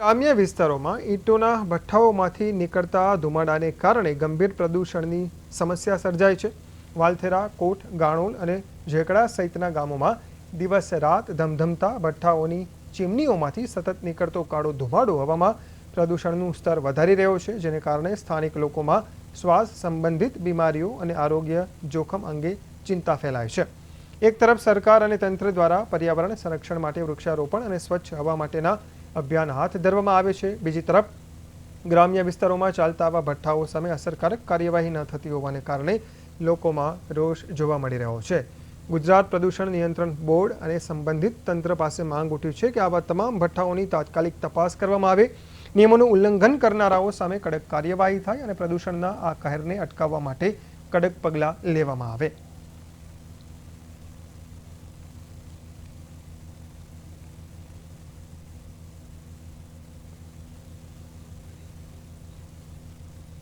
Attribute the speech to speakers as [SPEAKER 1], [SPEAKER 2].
[SPEAKER 1] ગ્રામ્ય વિસ્તારોમાં ઈંટોના ભઠ્ઠાઓમાંથી નીકળતા ધુમાડાને કારણે ગંભીર પ્રદૂષણની સમસ્યા સર્જાય છે. વાલથેરા, કોટ, ગાણોલ અને ઝેકડા સહિતના ગામોમાં દિવસ રાત ધમધમતા ભઠ્ઠાઓની ચીમનીઓમાંથી સતત નીકળતો કાળો ધુમાડો હવામાં પ્રદૂષણનું સ્તર વધારી રહ્યો છે, જેને કારણે સ્થાનિક લોકોમાં શ્વાસ સંબંધિત બીમારીઓ અને આરોગ્ય જોખમ અંગે ચિંતા ફેલાય છે. એક તરફ સરકાર અને તંત્ર દ્વારા પર્યાવરણ સંરક્ષણ માટે વૃક્ષારોપણ અને સ્વચ્છ હવા માટેના અભિયાન હાથ ધરવામાં આવે છે. બીજી તરફ ગ્રામ્ય વિસ્તારોમાં ચાલતા આવા ભઠ્ઠાઓ સામે અસરકારક કાર્યવાહી ન થતી હોવાને કારણે લોકોમાં રોષ જોવા મળી રહ્યો છે. ગુજરાત પ્રદૂષણ નિયંત્રણ બોર્ડ અને સંબંધિત તંત્ર પાસે માંગ ઉઠી છે કે આવા તમામ ભઠ્ઠાઓની તાત્કાલિક તપાસ કરવામાં આવે, નિયમોનું ઉલ્લંઘન કરનારાઓ સામે કડક કાર્યવાહી થાય અને પ્રદૂષણના આ કહેરને અટકાવવા માટે કડક પગલાં લેવામાં આવે.